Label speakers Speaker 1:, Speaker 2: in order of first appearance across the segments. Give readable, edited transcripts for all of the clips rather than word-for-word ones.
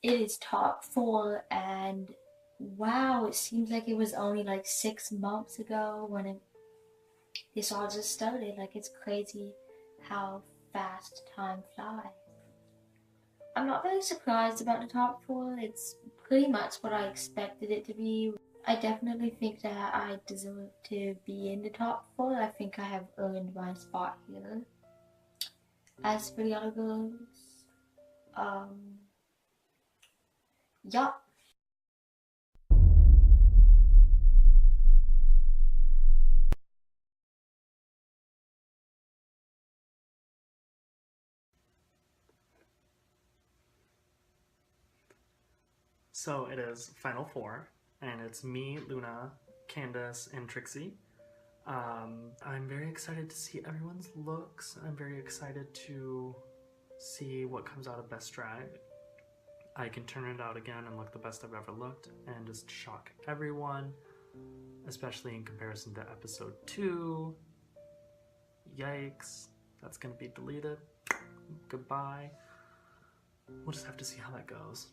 Speaker 1: it is top four, and wow, it seems like it was only like 6 months ago when this all just started. Like, it's crazy how fast time flies. I'm not very surprised about the top four. It's pretty much what I expected it to be. I definitely think that I deserve to be in the top four. I think I have earned my spot here. As for the other girls, um, yeah.
Speaker 2: So it is Final Four, and it's me, Luna, Candace, and Trixie. I'm very excited to see everyone's looks. I'm very excited to see what comes out of Best Drag. I can turn it out again and look the best I've ever looked and just shock everyone, especially in comparison to episode 2. Yikes, that's gonna be deleted. Goodbye. We'll just have to see how that goes.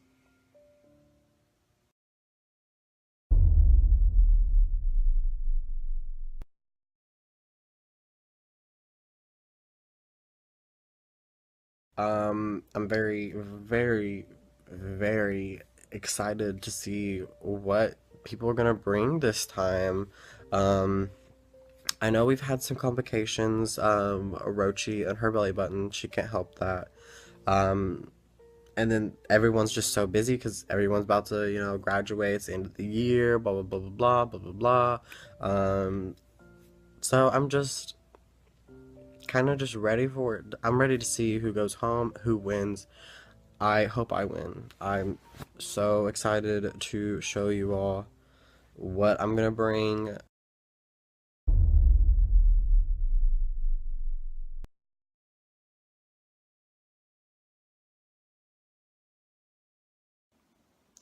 Speaker 3: I'm very, very, very excited to see what people are gonna bring this time. Um, I know we've had some complications. Orochi and her belly button, she can't help that. Um, and then everyone's just so busy because everyone's about to, graduate. It's the end of the year. Blah blah blah blah blah blah blah blah. So I'm just kind of just ready for it. I'm ready to see who goes home, who wins. I hope I win. I'm so excited to show you all what I'm gonna bring.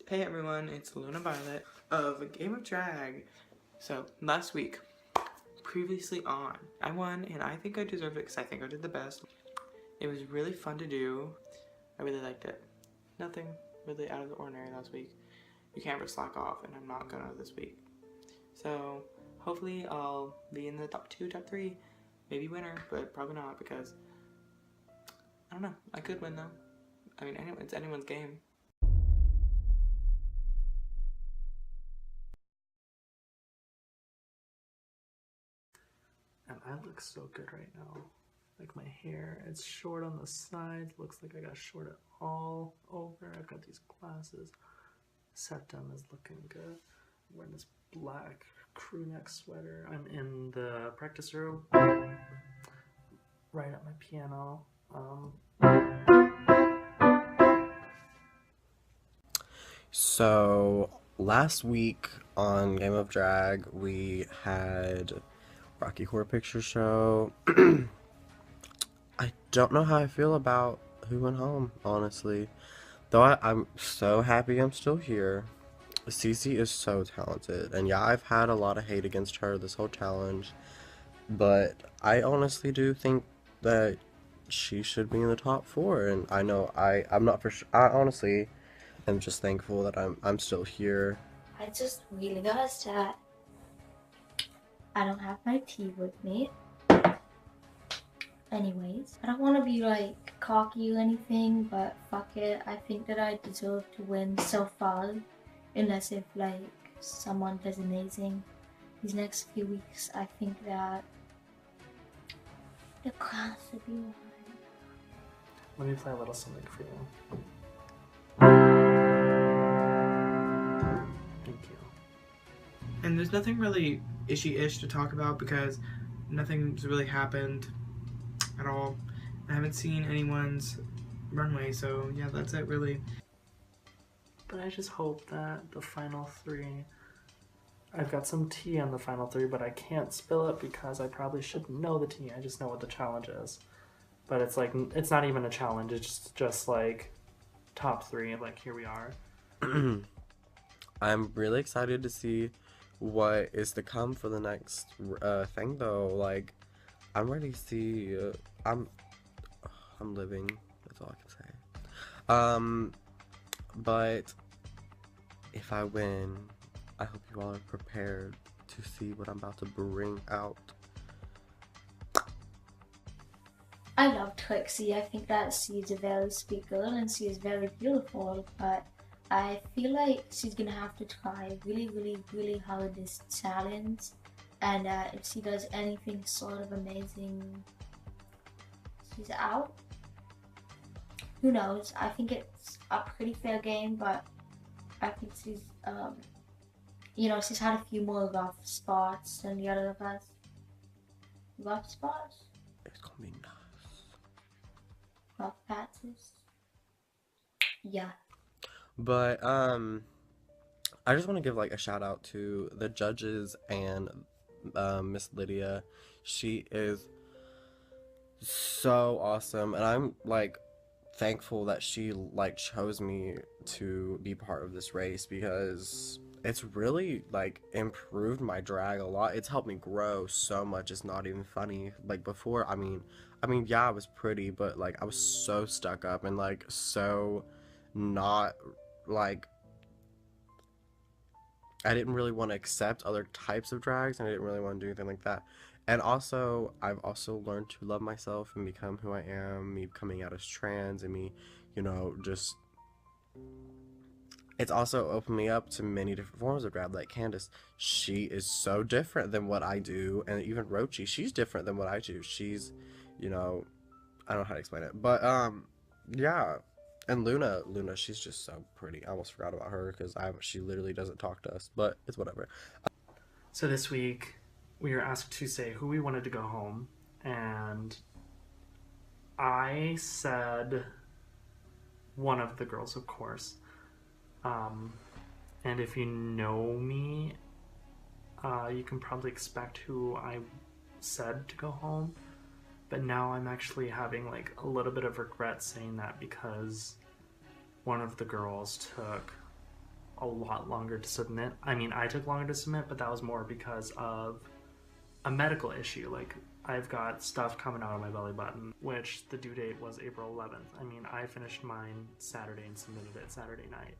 Speaker 4: Hey everyone, it's Luna Violet of Game of Drag. So, last week, previously on, I won and I think I deserved it because I think I did the best. It was really fun to do. I really liked it. Nothing really out of the ordinary last week. You can't ever slack off, and I'm not gonna this week. So, hopefully I'll be in the top 2, top 3, maybe winner, but probably not because, I don't know, I could win though. I mean, it's anyone's game.
Speaker 2: And I look so good right now. Like my hair, it's short on the sides. Looks like I got short it all over. I've got these glasses. Septum is looking good. I'm wearing this black crew neck sweater. I'm in the practice room, right at my piano.
Speaker 3: So last week on Game of Drag, we had Rocky Horror Picture Show. I don't know how I feel about who went home, honestly. Though I'm so happy I'm still here. Cece is so talented, and yeah, I've had a lot of hate against her this whole challenge, but I honestly do think that she should be in the top four. And I know I'm not for sure. I honestly am just thankful that I'm still here.
Speaker 1: I just realized that I don't have my tea with me. Anyways, I don't want to be like cocky or anything, but fuck it. I think that I deserve to win so far, unless if like someone does amazing these next few weeks. I think that the class should be mine.
Speaker 2: Let me play a little something for you. Thank you.
Speaker 4: And there's nothing really ishy-ish to talk about because nothing's really happened at all. I haven't seen anyone's runway, so yeah, that's it really.
Speaker 2: But I just hope that the final 3... I've got some tea on the final 3, but I can't spill it because I probably shouldn't know the tea. I just know what the challenge is. But it's like, it's not even a challenge. It's just like top 3. Like, here we are.
Speaker 3: I'm really excited to see what is to come for the next thing, though. Like, I'm ready to see. I'm living. That's all I can say. But if I win, I hope you all are prepared to see what I'm about to bring out.
Speaker 1: I love Trixie. I think that she's a very sweet girl and she is very beautiful, but I feel like she's gonna have to try really hard this challenge. And if she does anything sort of amazing, she's out. Who knows? I think it's a pretty fair game, but I think she's, she's had a few more rough spots than the other of us. Rough spots?
Speaker 3: It's gonna be nice.
Speaker 1: Rough patches? Yeah.
Speaker 3: But, I just want to give, like, a shout out to the judges and, Miss Lydia. She is so awesome, and I'm, like, thankful that she, like, chose me to be part of this race, because it's really, like, improved my drag a lot. It's helped me grow so much. It's not even funny. Like, before, I mean, yeah, I was pretty, but, like, I was so stuck up and, like, so not, like, I didn't really want to accept other types of drags, and I didn't really want to do anything like that. And also, I've also learned to love myself and become who I am, me coming out as trans, and me, just... It's also opened me up to many different forms of drag, like Candace. She is so different than what I do, and even Rochi, she's different than what I do. She's, I don't know how to explain it, but, yeah. And Luna, she's just so pretty. I almost forgot about her because she literally doesn't talk to us, but it's whatever.
Speaker 2: So this week, we were asked to say who we wanted to go home, and I said one of the girls, of course. And if you know me, you can probably expect who I said to go home. But now I'm actually having, like, a little bit of regret saying that because one of the girls took a lot longer to submit. I mean, I took longer to submit, but that was more because of a medical issue. Like, I've got stuff coming out of my belly button, which the due date was April 11th. I mean, I finished mine Saturday and submitted it Saturday night.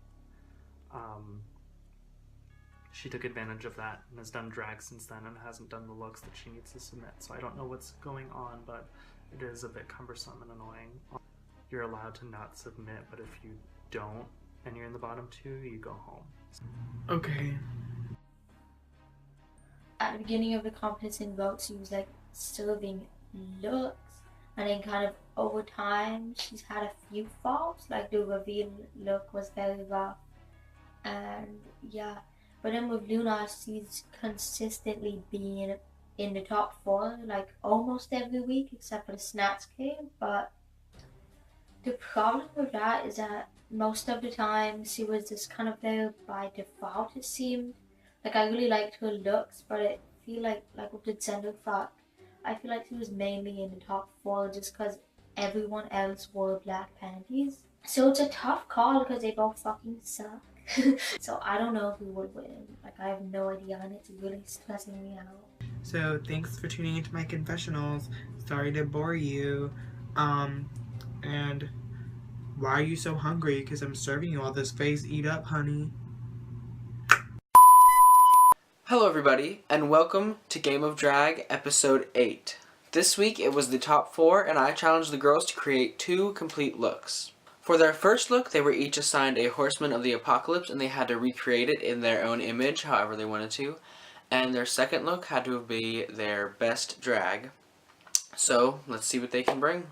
Speaker 2: She took advantage of that and has done drag since then and hasn't done the looks that she needs to submit. So I don't know what's going on, but it is a bit cumbersome and annoying. You're allowed to not submit, but if you don't and you're in the bottom two, you go home.
Speaker 4: Okay.
Speaker 1: At the beginning of the competition vote, she was like serving looks, and then kind of over time, she's had a few faults. Like the reveal look was very rough, and yeah. But then with Luna, she's consistently being in the top 4, like almost every week, except for the Snatch Game. But the problem with that is that most of the time she was just kind of there by default, it seemed. Like, I really liked her looks, but I feel like with the gender fuck, I feel like she was mainly in the top 4 just because everyone else wore black panties. So it's a tough call because they both fucking suck. So I don't know who would win. Like, I have no idea, and it's really stressing me out.
Speaker 4: So thanks for tuning into my confessionals. Sorry to bore you. And why are you so hungry? Because I'm serving you all this face. Eat up, honey. Hello everybody, and welcome to Game of Drag episode 8. This week it was the top 4, and I challenged the girls to create 2 complete looks. For their first look, they were each assigned a Horseman of the Apocalypse, and they had to recreate it in their own image, however they wanted to. And their second look had to be their best drag. So, let's see what they can bring.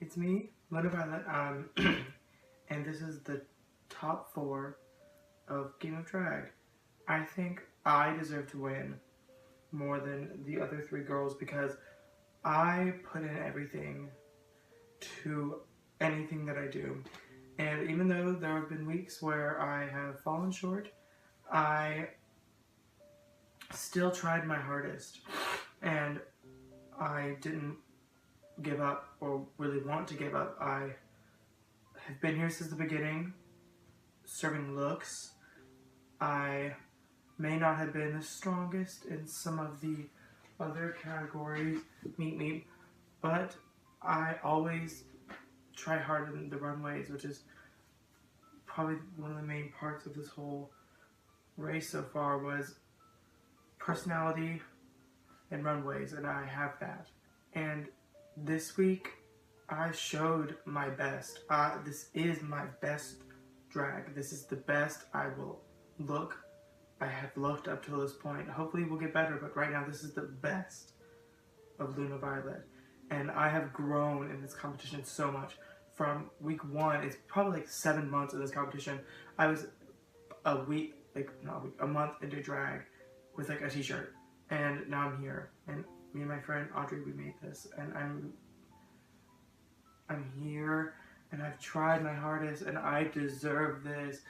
Speaker 4: it's me, Luna Violet, and this is the top 4 of Game of Drag. I think I deserve to win more than the other 3 girls because I put in everything to anything that I do. And even though there have been weeks where I have fallen short, I still tried my hardest. And I didn't give up or really want to give up. I have been here since the beginning, serving looks. I may not have been the strongest in some of the other categories, meet, but I always try hard in the runways, which is probably one of the main parts of this whole race so far was personality and runways, and I have that. And this week, I showed my best. This is my best drag. This is the best I will look. I have looked up till this point. Hopefully we'll get better, but right now this is the best of Luna Violet. And I have grown in this competition so much. From week 1, it's probably like 7 months of this competition. I was a month into drag with like a t-shirt. And now I'm here. And me and my friend Audrey, we made this. And I'm here. And I've tried my hardest. And I deserve this.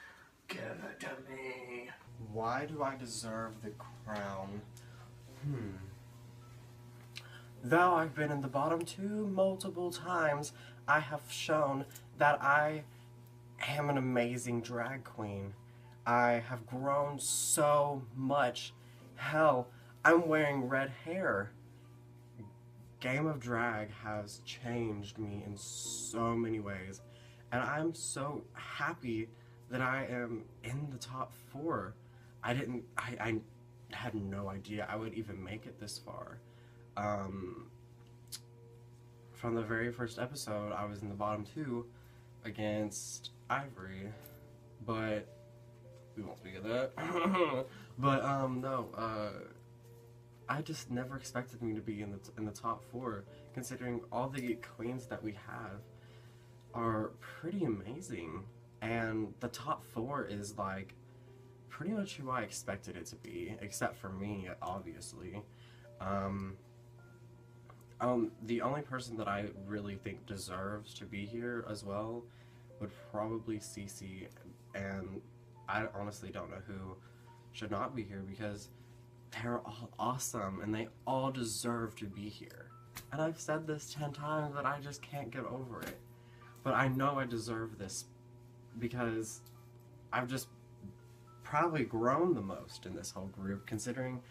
Speaker 4: Give it to me.
Speaker 3: Why do I deserve the crown? Though I've been in the bottom 2 multiple times, I have shown that I am an amazing drag queen. I have grown so much. Hell, I'm wearing red hair. Game of Drag has changed me in so many ways, and I'm so happy that I am in the top 4. I had no idea I would even make it this far. From the very first episode, I was in the bottom 2 against Ivory, but we won't speak of that. But no, I just never expected me to be in the top 4, considering all the queens that we have are pretty amazing, and the top 4 is like pretty much who I expected it to be, except for me, obviously. The only person that I really think deserves to be here as well would probably Cece, and I honestly don't know who should not be here because they're all awesome and they all deserve to be here. And I've said this 10 times, but I just can't get over it. But I know I deserve this because I've just probably grown the most in this whole group, considering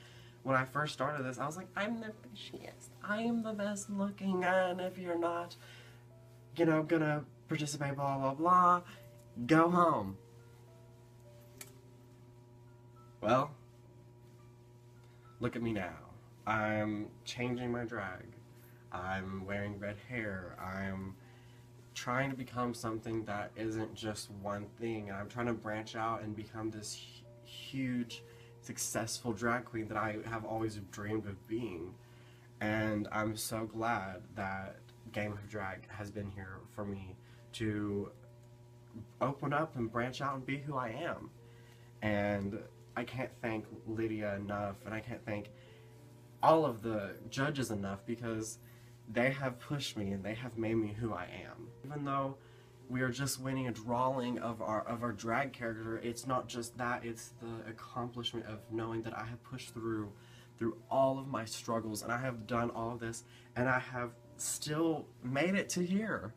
Speaker 3: when I first started this, I was like, I'm the fishiest, I'm the best looking, and if you're not, you know, gonna participate, blah, blah, blah, go home. Well, look at me now. I'm changing my drag. I'm wearing red hair. I'm trying to become something that isn't just one thing. I'm trying to branch out and become this huge, successful drag queen that I have always dreamed of being. And I'm so glad that Game of Drag has been here for me to open up and branch out and be who I am. And I can't thank Lydia enough, and I can't thank all of the judges enough, because they have pushed me and they have made me who I am. Even though we are just winning a drawing of our drag character, it's not just that, it's the accomplishment of knowing that I have pushed through all of my struggles, and I have done all of this, and I have still made it to here.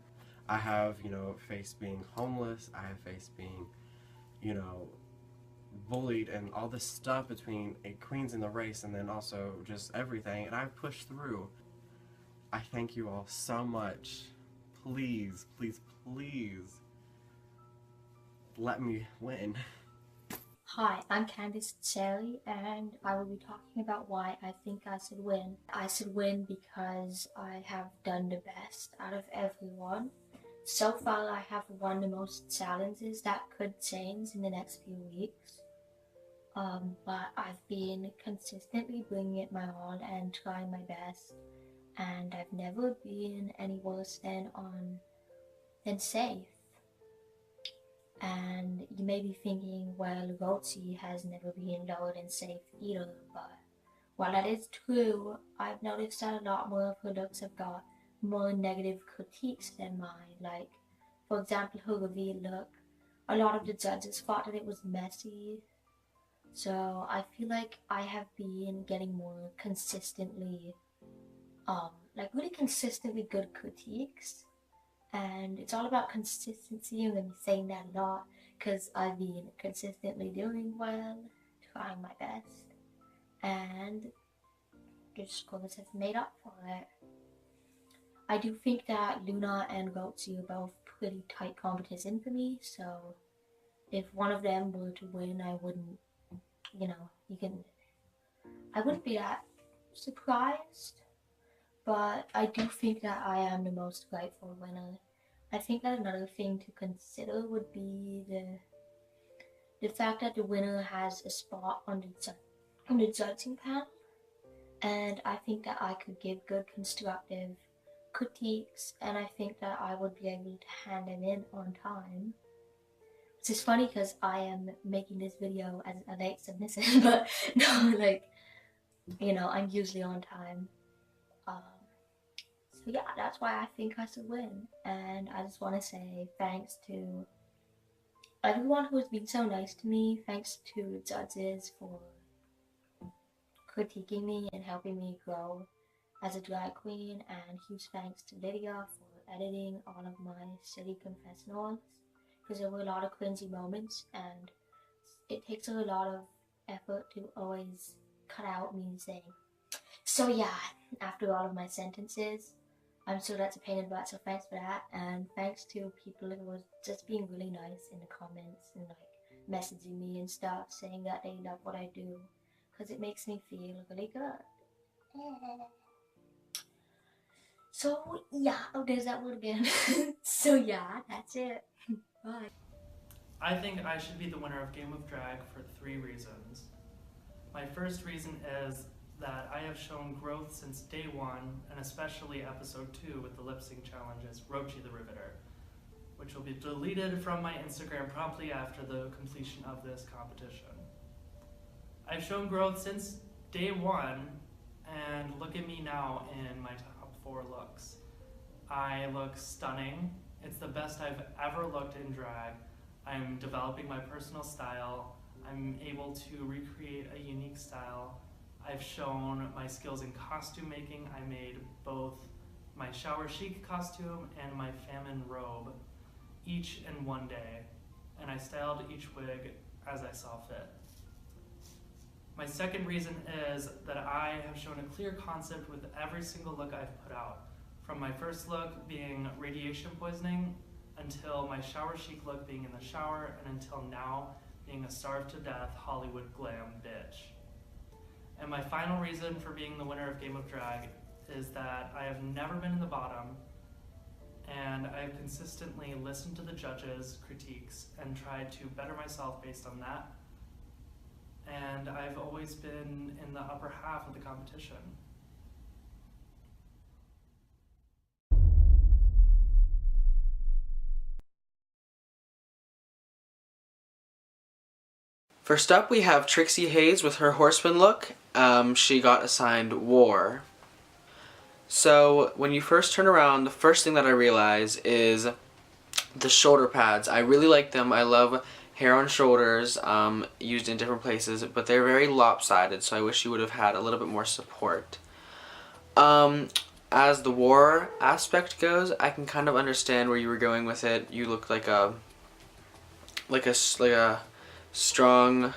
Speaker 3: I have, you know, faced being homeless, I have faced being, you know, bullied and all this stuff between queens in the race, and then also just everything, and I've pushed through. I thank you all so much. Please, please, please let me win.
Speaker 1: Hi, I'm Candice Sally, and I will be talking about why I think I should win. I should win because I have done the best out of everyone. So far, I have won the most challenges that could change in the next few weeks. But I've been consistently bringing it my all and trying my best. and I've never been any worse than safe. And you may be thinking, well, Rotzi has never been lower than safe either, but while that is true, I've noticed that a lot more of her looks have got more negative critiques than mine. Like, for example, her reveal look. A lot of the judges thought that it was messy. So I feel like I have been getting more consistently, really consistently good critiques. And it's all about consistency. I'm going to be saying that a lot because I've been consistently doing well, trying my best. And the scores have made up for it. I do think that Luna and Rotzi are both pretty tight competition for me, so if one of them were to win, I wouldn't, I wouldn't be that surprised, but I do think that I am the most rightful winner. I think that another thing to consider would be the fact that the winner has a spot on the judging panel, and I think that I could give good constructive critiques, and I think that I would be able to hand them in on time. Which is funny because I am making this video as a late submission, but no, I'm usually on time. So yeah, that's why I think I should win. And I just want to say thanks to everyone who has been so nice to me. Thanks to the judges for critiquing me and helping me grow as a drag queen, and huge thanks to Lydia for editing all of my silly confessionals, because there were a lot of cringy moments and it takes a lot of effort to always cut out me saying so yeah after all of my sentences. I'm sure that's a pain in the butt, so thanks for that, and thanks to people who were just being really nice in the comments and messaging me and stuff, saying that they love what I do, because it makes me feel really good. So yeah, oh, there's that word again. So yeah, that's it. Bye.
Speaker 2: I think I should be the winner of Game of Drag for 3 reasons. My first reason is that I have shown growth since day 1, and especially episode 2 with the lip sync challenges, Rochi the Riveter, which will be deleted from my Instagram promptly after the completion of this competition. I've shown growth since day 1, and look at me now in my top 4 looks. I look stunning. It's the best I've ever looked in drag. I'm developing my personal style. I'm able to recreate a unique style. I've shown my skills in costume making. I made both my shower chic costume and my famine robe, each in one day, and I styled each wig as I saw fit. My second reason is that I have shown a clear concept with every single look I've put out, from my first look being radiation poisoning, until my shower chic look being in the shower, and until now being a starved to death Hollywood glam bitch. And my final reason for being the winner of Game of Drag is that I have never been in the bottom, and I have consistently listened to the judges' critiques and tried to better myself based on that. And I've always been in the upper half of the competition.
Speaker 4: First up, we have Trixie Hayes with her horseman look. She got assigned War. So when you first turn around, the first thing that I realize is the shoulder pads. I really like them. I love hair on shoulders used in different places, but they're very lopsided, so I wish you would have had a little bit more support. As the War aspect goes, I can kind of understand where you were going with it. You look like a strong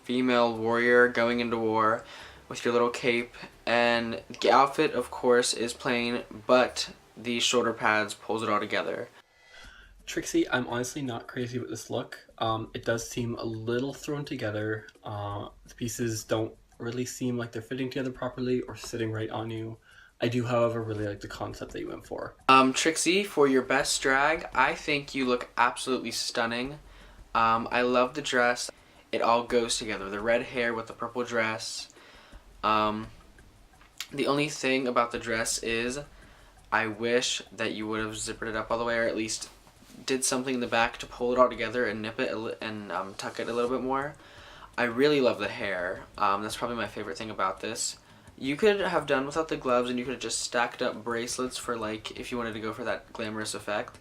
Speaker 4: female warrior going into war with your little cape, and the outfit of course is plain, but the shoulder pads pulls it all together.
Speaker 5: Trixie, I'm honestly not crazy with this look. It does seem a little thrown together. The pieces don't really seem like they're fitting together properly or sitting right on you. I do, however, really like the concept that you went for.
Speaker 4: Trixie, for your best drag, I think you look absolutely stunning. I love the dress. It all goes together. The red hair with the purple dress.
Speaker 6: The only thing about the dress is I wish that you would have zippered it up all the way, or at least did something in the back to pull it all together and nip it and tuck it a little bit more. I really love the hair. That's probably my favorite thing about this. You could have done without the gloves, and you could have just stacked up bracelets for, like, if you wanted to go for that glamorous effect.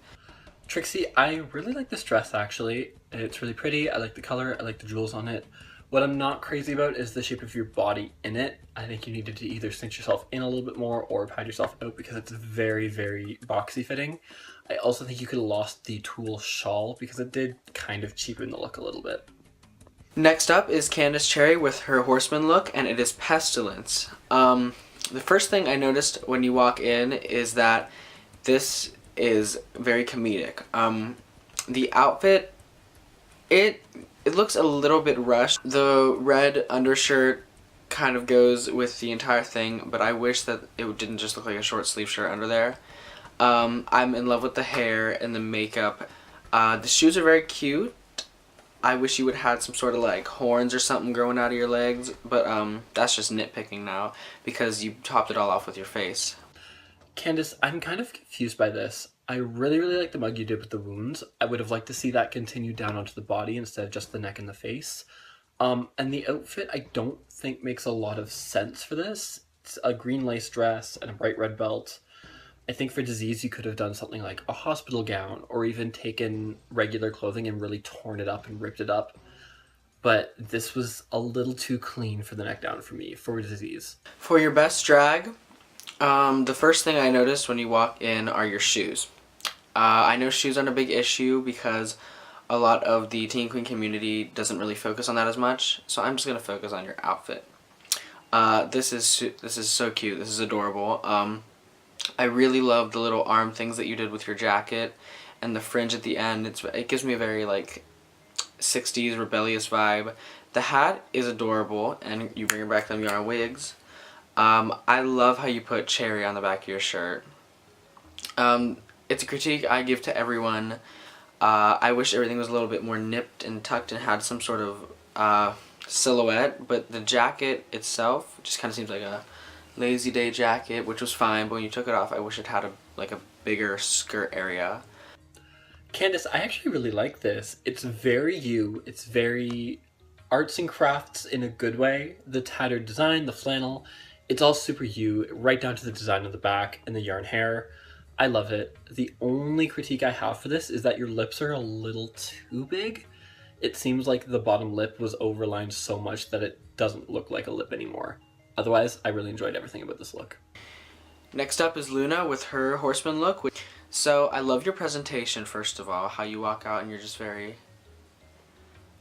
Speaker 5: Trixie, I really like this dress actually. It's really pretty. I like the color. I like the jewels on it. What I'm not crazy about is the shape of your body in it. I think you needed to either cinch yourself in a little bit more or pad yourself out because it's very, very boxy fitting. I also think you could have lost the tulle shawl because it did kind of cheapen the look a little bit.
Speaker 6: Next up is Candace Cherry with her horseman look, and it is Pestilence. The first thing I noticed when you walk in is that this is very comedic. The outfit, it looks a little bit rushed. The red undershirt kind of goes with the entire thing, but I wish that it didn't just look like a short sleeve shirt under there. I'm in love with the hair and the makeup. The shoes are very cute. I wish you would have had some sort of like horns or something growing out of your legs, but that's just nitpicking now because you topped it all off with your face.
Speaker 5: Candace, I'm kind of confused by this. I really, really like the mug you did with the wounds. I would have liked to see that continue down onto the body instead of just the neck and the face. And the outfit I don't think makes a lot of sense for this. It's a green lace dress and a bright red belt. I think for Disease you could have done something like a hospital gown or even taken regular clothing and really torn it up and ripped it up. But this was a little too clean for the neck down for me, for Disease.
Speaker 6: For your best drag, the first thing I noticed when you walk in are your shoes. I know shoes aren't a big issue because a lot of the teen queen community doesn't really focus on that as much, so I'm just going to focus on your outfit. This is so cute. This is adorable. I really love the little arm things that you did with your jacket and the fringe at the end. It gives me a very like 60s rebellious vibe. The hat is adorable, and you bring back them yarn wigs. I love how you put cherry on the back of your shirt. It's a critique I give to everyone. I wish everything was a little bit more nipped and tucked and had some sort of silhouette, but the jacket itself just kind of seems like a lazy day jacket, which was fine, but when you took it off, I wish it had a bigger skirt area.
Speaker 5: Candace, I actually really like this. It's very you. It's very arts and crafts in a good way. The tattered design, the flannel, it's all super you, right down to the design of the back and the yarn hair. I love it. The only critique I have for this is that your lips are a little too big. It seems like the bottom lip was overlined so much that it doesn't look like a lip anymore. Otherwise, I really enjoyed everything about this look.
Speaker 6: Next up is Luna with her horseman look. So I love your presentation, first of all, how you walk out and you're just very...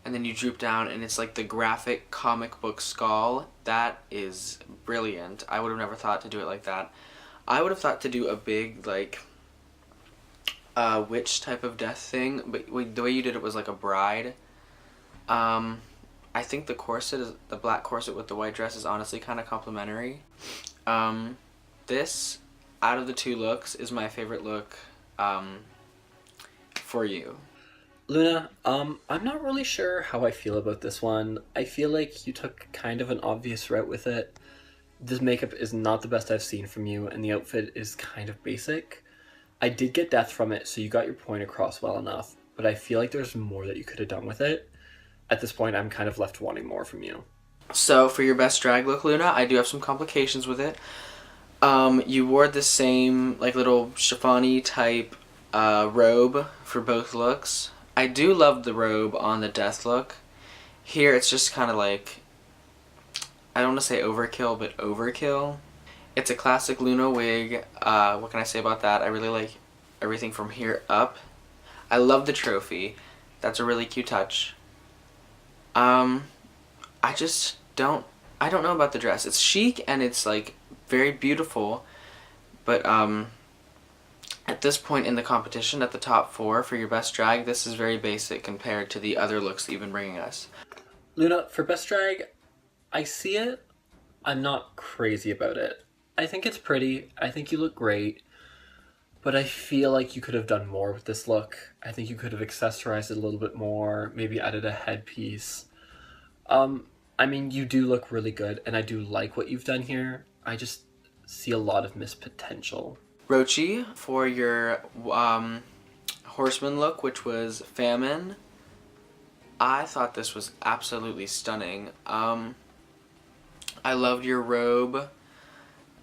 Speaker 6: And then you droop down and it's like the graphic comic book skull. That is brilliant. I would have never thought to do it like that. I would have thought to do a big, like, witch type of death thing, but the way you did it was like a bride. I think the corset, the black corset with the white dress, is honestly kind of complimentary. This, out of the two looks, is my favorite look for you.
Speaker 5: Luna, I'm not really sure how I feel about this one. I feel like you took kind of an obvious route with it. This makeup is not the best I've seen from you, and the outfit is kind of basic. I did get death from it, so you got your point across well enough, but I feel like there's more that you could have done with it. At this point, I'm kind of left wanting more from you.
Speaker 6: So for your best drag look, Luna, I do have some complications with it. You wore the same like little chiffon-y type robe for both looks. I do love the robe on the death look. Here it's just kind of like, I don't want to say overkill, but overkill. It's a classic Luna wig. What can I say about that? I really like everything from here up. I love the trophy. That's a really cute touch. I don't know about the dress. It's chic and it's like very beautiful, but at this point in the competition, at the top 4 for your best drag, this is very basic compared to the other looks that you've been bringing us.
Speaker 5: Luna, for best drag, I see it. I'm not crazy about it. I think it's pretty. I think you look great. But I feel like you could have done more with this look. I think you could have accessorized it a little bit more, maybe added a headpiece. I mean, you do look really good, and I do like what you've done here. see a lot of missed potential.
Speaker 6: Rochi, for your horseman look, which was Famine, I thought this was absolutely stunning. I loved your robe,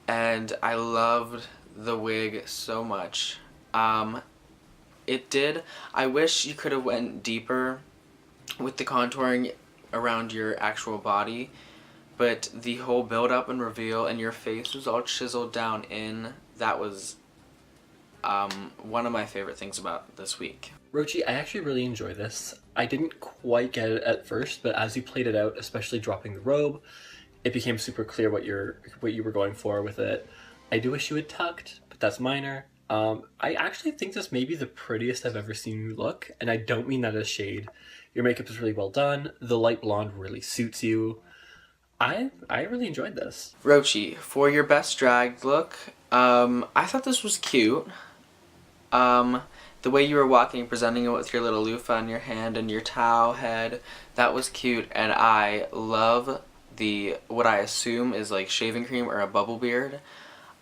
Speaker 6: and I loved the wig so much. I wish you could have went deeper with the contouring around your actual body, but the whole build up and reveal and your face was all chiseled down in. That was one of my favorite things about this week.
Speaker 5: Rochi, I actually really enjoy this. I didn't quite get it at first, but as you played it out, especially dropping the robe, it became super clear what you were going for with it. I do wish you had tucked, but that's minor. I actually think this may be the prettiest I've ever seen you look, and I don't mean that as shade. Your makeup is really well done. The light blonde really suits you. I really enjoyed this.
Speaker 6: Rochi, for your best drag look, I thought this was cute. The way you were walking, presenting it with your little loofah in your hand and your towel head, that was cute, and I love what I assume is like shaving cream or a bubble beard.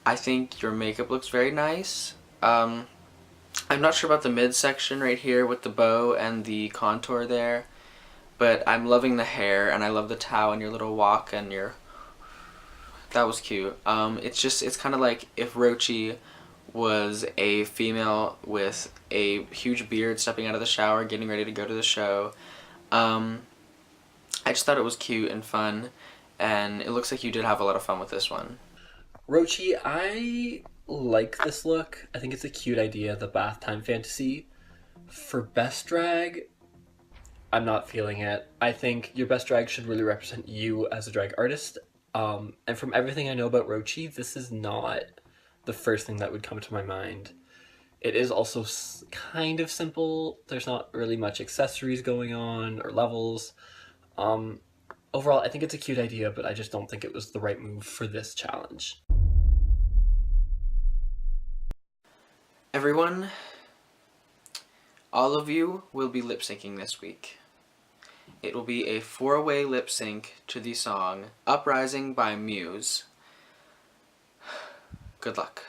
Speaker 6: I think your makeup looks very nice. I'm not sure about the midsection right here with the bow and the contour there, but I'm loving the hair, and I love the towel and your little walk and that was cute. It's kind of like if Rochi was a female with a huge beard stepping out of the shower, getting ready to go to the show. I just thought it was cute and fun, and it looks like you did have a lot of fun with this one.
Speaker 5: Rochi, I like this look. I think it's a cute idea, the bath time fantasy. For best drag, I'm not feeling it. I think your best drag should really represent you as a drag artist. And from everything I know about Rochi, this is not the first thing that would come to my mind. It is also kind of simple. There's not really much accessories going on or levels. Overall, I think it's a cute idea, but I just don't think it was the right move for this challenge.
Speaker 6: Everyone, all of you will be lip syncing this week. It will be a 4-way lip sync to the song Uprising by Muse. Good luck.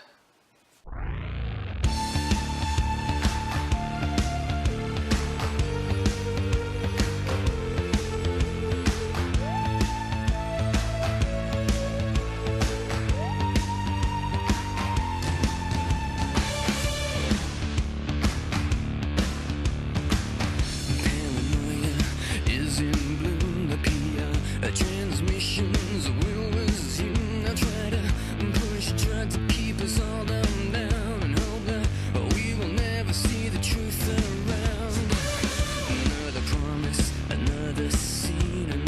Speaker 7: Transmissions will resume. I try to push, try to keep us all down, and hope that we will never see the truth around. Another promise, another scene,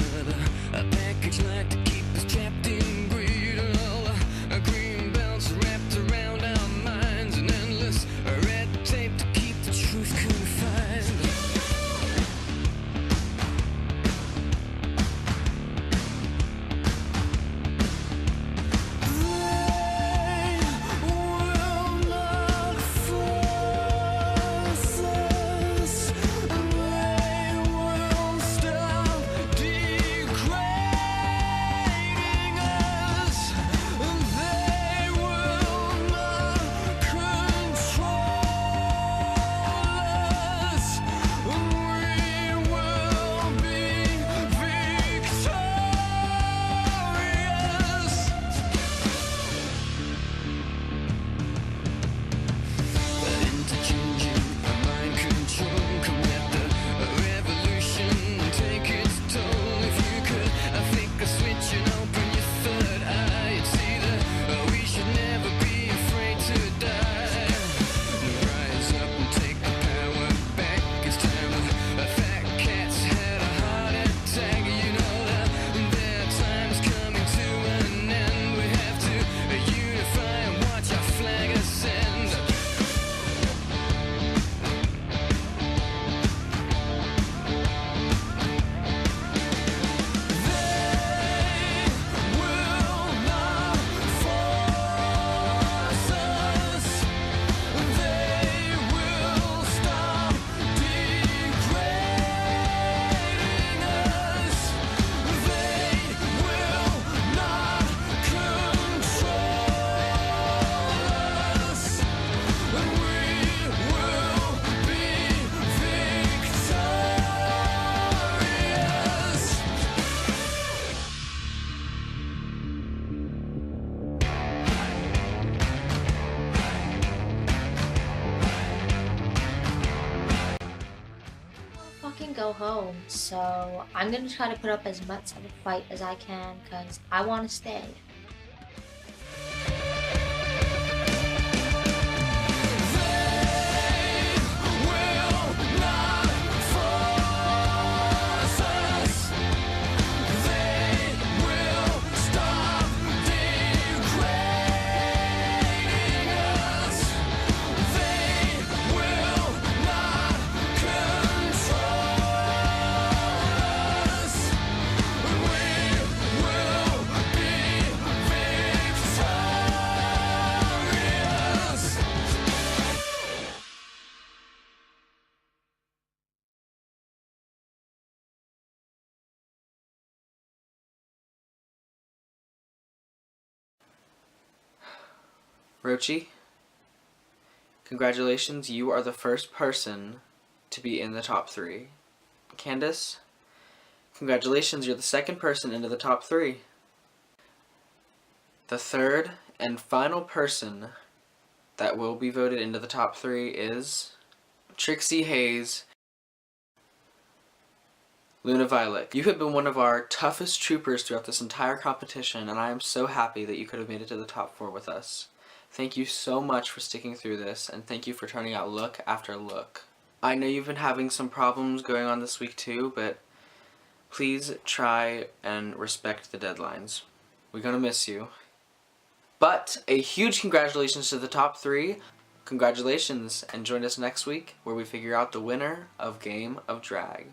Speaker 7: a package like to keep us trapped in greed. All green belts wrapped around our minds, and endless red tape to keep the truth confined.
Speaker 1: home. So I'm gonna try to put up as much of a fight as I can because I want to stay.
Speaker 6: Rochi, congratulations, you are the first person to be in the top 3. Candace, congratulations, you're the second person into the top 3. The third and final person that will be voted into the top 3 is Trixie Hayes, Luna Violet. You have been one of our toughest troopers throughout this entire competition, and I am so happy that you could have made it to the top 4 with us. Thank you so much for sticking through this, and thank you for turning out look after look. I know you've been having some problems going on this week too, but please try and respect the deadlines. We're gonna miss you. But a huge congratulations to the top 3. Congratulations, and join us next week where we figure out the winner of Game of Drag.